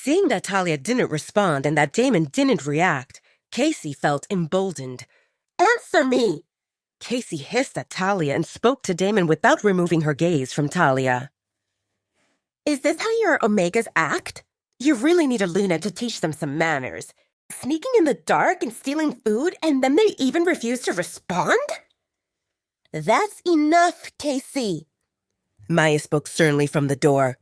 Seeing that Talia didn't respond and that Damon didn't react, Cassie felt emboldened. "Answer me!" Cassie hissed at Talia and spoke to Damon without removing her gaze from Talia. "Is this how your Omegas act? You really need a Luna to teach them some manners. Sneaking in the dark and stealing food, and then they even refuse to respond? That's enough, Cassie." Maya spoke sternly from the door.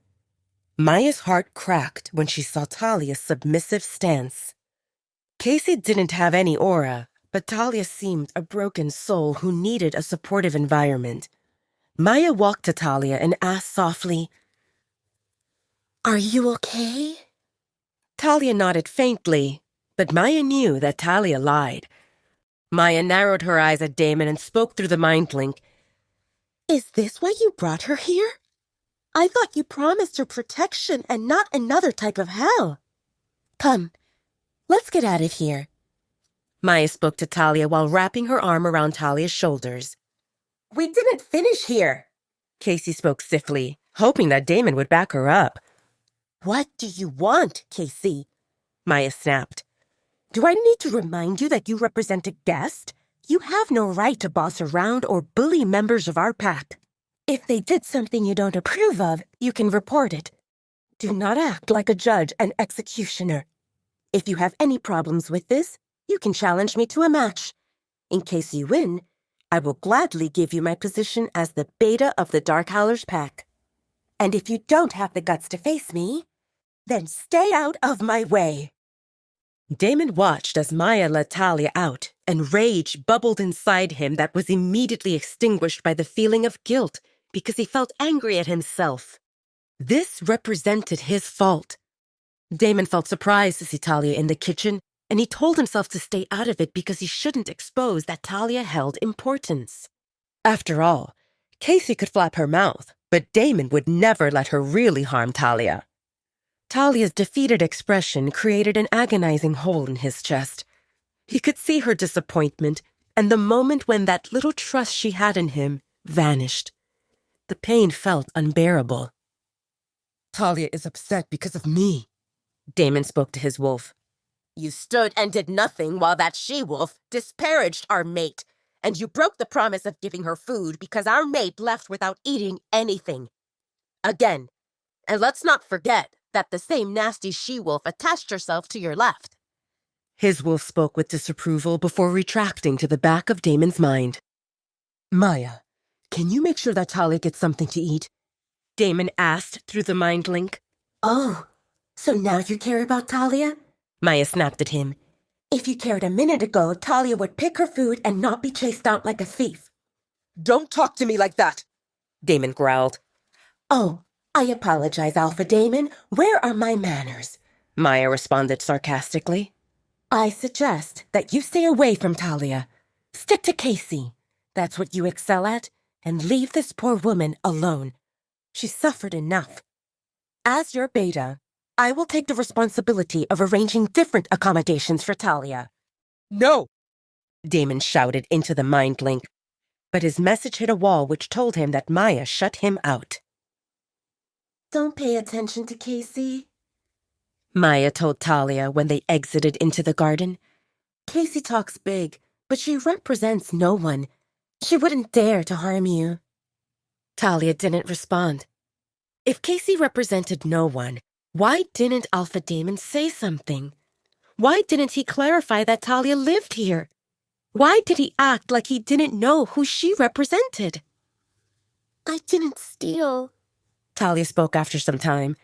Maya's heart cracked when she saw Talia's submissive stance. Cassie didn't have any aura, but Talia seemed a broken soul who needed a supportive environment. Maya walked to Talia and asked softly, "Are you okay?" Talia nodded faintly, but Maya knew that Talia lied. Maya narrowed her eyes at Damon and spoke through the mind link. "Is this why you brought her here? I thought you promised her protection and not another type of hell. Come, let's get out of here." Maya spoke to Talia while wrapping her arm around Talia's shoulders. "We didn't finish here." Cassie spoke stiffly, hoping that Damon would back her up. "What do you want, Cassie?" Maya snapped. "Do I need to remind you that you represent a guest? You have no right to boss around or bully members of our pack. If they did something you don't approve of, you can report it. Do not act like a judge and executioner. If you have any problems with this, you can challenge me to a match. In case you win, I will gladly give you my position as the beta of the Dark Howlers pack. And if you don't have the guts to face me, then stay out of my way." Damon watched as Maya let Talia out, and rage bubbled inside him that was immediately extinguished by the feeling of guilt because he felt angry at himself. This represented his fault. Damon felt surprised to see Talia in the kitchen, and he told himself to stay out of it because he shouldn't expose that Talia held importance. After all, Cassie could flap her mouth, but Damon would never let her really harm Talia. Talia's defeated expression created an agonizing hole in his chest. He could see her disappointment and the moment when that little trust she had in him vanished. The pain felt unbearable. "Talia is upset because of me," Damon spoke to his wolf. "You stood and did nothing while that she-wolf disparaged our mate, and you broke the promise of giving her food because our mate left without eating anything. Again, and let's not forget that the same nasty she-wolf attached herself to your left." His wolf spoke with disapproval before retracting to the back of Damon's mind. "Maya, can you make sure that Talia gets something to eat?" Damon asked through the mind link. "Oh, so now you care about Talia?" Maya snapped at him. "If you cared a minute ago, Talia would pick her food and not be chased out like a thief." "Don't talk to me like that," Damon growled. "Oh, I apologize, Alpha Damon. Where are my manners?" Maya responded sarcastically. "I suggest that you stay away from Talia. Stick to Cassie. That's what you excel at, and leave this poor woman alone. She's suffered enough. As your beta, I will take the responsibility of arranging different accommodations for Talia." "No!" Damon shouted into the mind link, but his message hit a wall which told him that Maya shut him out. "Don't pay attention to Cassie," Maya told Talia when they exited into the garden. "Cassie talks big, but she represents no one. She wouldn't dare to harm you." Talia didn't respond. If Cassie represented no one, why didn't Alpha Damon say something? Why didn't he clarify that Talia lived here? Why did he act like he didn't know who she represented? "I didn't steal," Talia spoke after some time.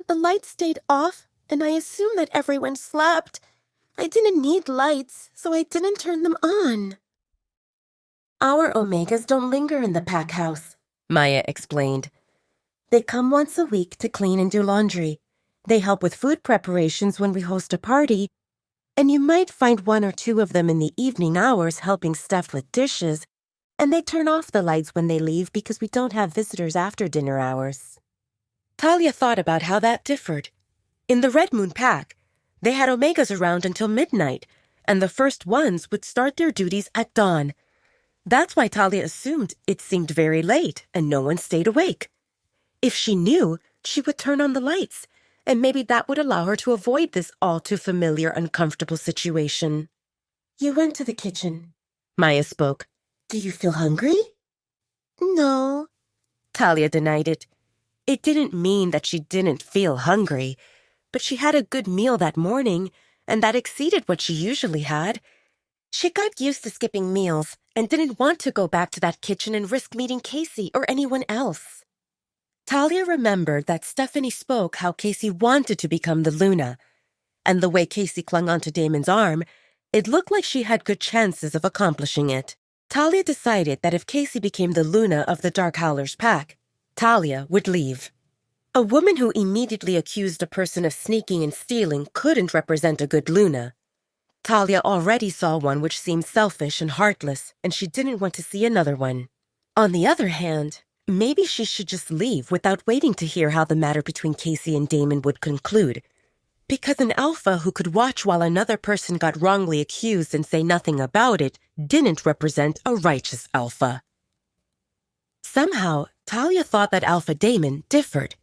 "The lights stayed off, and I assumed that everyone slept. I didn't need lights, so I didn't turn them on." "Our Omegas don't linger in the pack house," Maya explained. "They come once a week to clean and do laundry. They help with food preparations when we host a party, and you might find one or two of them in the evening hours helping Steph with dishes, and they turn off the lights when they leave because we don't have visitors after dinner hours." Talia thought about how that differed. In the Red Moon Pack, they had Omegas around until midnight, and the first ones would start their duties at dawn. That's why Talia assumed it seemed very late and no one stayed awake. If she knew, she would turn on the lights, and maybe that would allow her to avoid this all-too-familiar, uncomfortable situation. "You went to the kitchen," Maya spoke. "Do you feel hungry?" "No," Talia denied it. It didn't mean that she didn't feel hungry, but she had a good meal that morning, and that exceeded what she usually had. She got used to skipping meals and didn't want to go back to that kitchen and risk meeting Cassie or anyone else. Talia remembered that Stephanie spoke how Cassie wanted to become the Luna, and the way Cassie clung onto Damon's arm, it looked like she had good chances of accomplishing it. Talia decided that if Cassie became the Luna of the Dark Howlers pack, Talia would leave. A woman who immediately accused a person of sneaking and stealing couldn't represent a good Luna. Talia already saw one which seemed selfish and heartless, and she didn't want to see another one. On the other hand, maybe she should just leave without waiting to hear how the matter between Cassie and Damon would conclude. Because an alpha who could watch while another person got wrongly accused and say nothing about it didn't represent a righteous alpha. Somehow, Talia thought that Alpha Damon differed.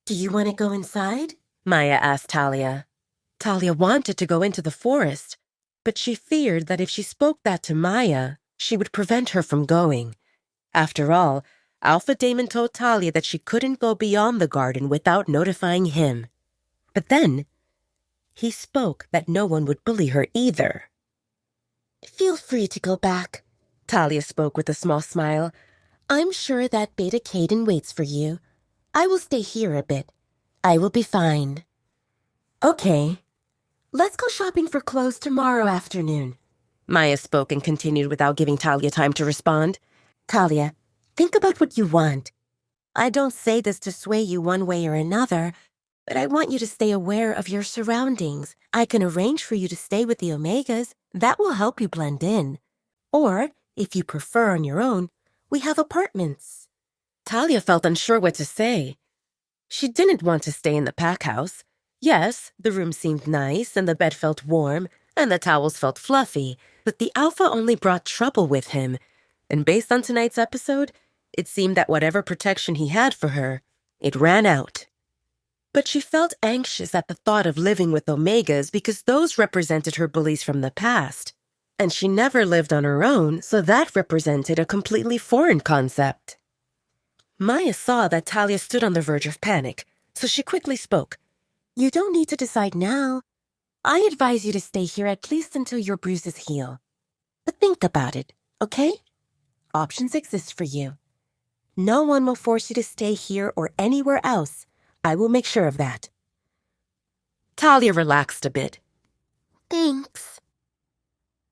"Do you want to go inside?" Maya asked Talia. Talia wanted to go into the forest, but she feared that if she spoke that to Maya, she would prevent her from going. After all, Alpha Damon told Talia that she couldn't go beyond the garden without notifying him. But then, he spoke that no one would bully her either. "Feel free to go back," Talia spoke with a small smile. "I'm sure that Beta Caden waits for you. I will stay here a bit. I will be fine." "Okay. Let's go shopping for clothes tomorrow afternoon." Maya spoke and continued without giving Talia time to respond. "Talia, think about what you want. I don't say this to sway you one way or another, but I want you to stay aware of your surroundings. I can arrange for you to stay with the Omegas. That will help you blend in. Or, if you prefer on your own, we have apartments." Talia felt unsure what to say. She didn't want to stay in the pack house. Yes, the room seemed nice, and the bed felt warm, and the towels felt fluffy, but the alpha only brought trouble with him. And based on tonight's episode, it seemed that whatever protection he had for her, it ran out. But she felt anxious at the thought of living with Omegas because those represented her bullies from the past. And she never lived on her own, so that represented a completely foreign concept. Maya saw that Talia stood on the verge of panic, so she quickly spoke. "You don't need to decide now. I advise you to stay here at least until your bruises heal. But think about it, okay? Options exist for you. No one will force you to stay here or anywhere else. I will make sure of that." Talia relaxed a bit. "Thanks."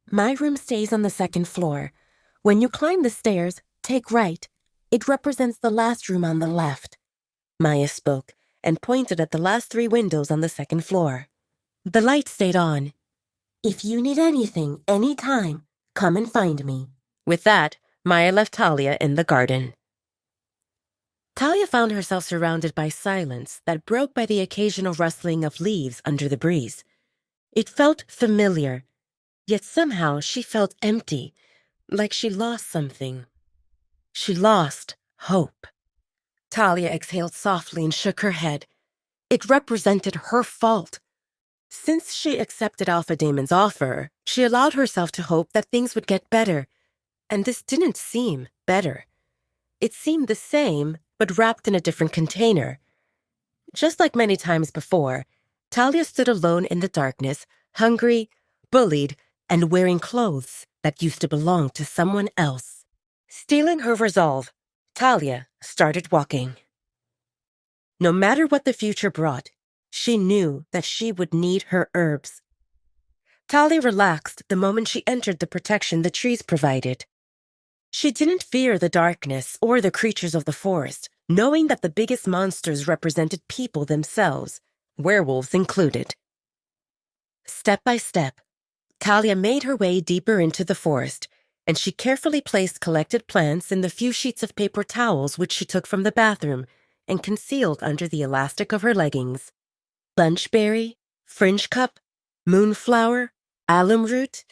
"My room stays on the second floor. When you climb the stairs, take right. It represents the last room on the left." Maya spoke and pointed at the last 3 windows on the second floor. The light stayed on. "If you need anything, anytime, come and find me." With that, Maya left Talia in the garden. Talia found herself surrounded by silence that broke by the occasional rustling of leaves under the breeze. It felt familiar, yet somehow she felt empty, like she lost something. She lost hope. Talia exhaled softly and shook her head. It represented her fault. Since she accepted Alpha Damon's offer, she allowed herself to hope that things would get better. And this didn't seem better. It seemed the same, but wrapped in a different container. Just like many times before, Talia stood alone in the darkness, hungry, bullied, and wearing clothes that used to belong to someone else. Stealing her resolve, Talia started walking. No matter what the future brought, she knew that she would need her herbs. Talia relaxed the moment she entered the protection the trees provided. She didn't fear the darkness or the creatures of the forest, knowing that the biggest monsters represented people themselves, werewolves included. Step by step, Talia made her way deeper into the forest, and she carefully placed collected plants in the few sheets of paper towels which she took from the bathroom and concealed under the elastic of her leggings. Bunchberry, fringe cup, moonflower, alum root,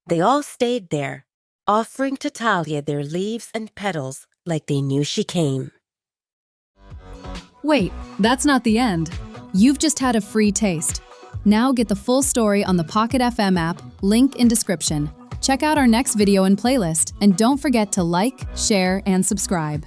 they all stayed there, offering to Talia their leaves and petals like they knew she came. Wait, that's not the end. You've just had a free taste. Now get the full story on the Pocket FM app, link in description. Check out our next video and playlist, and don't forget to like, share, and subscribe.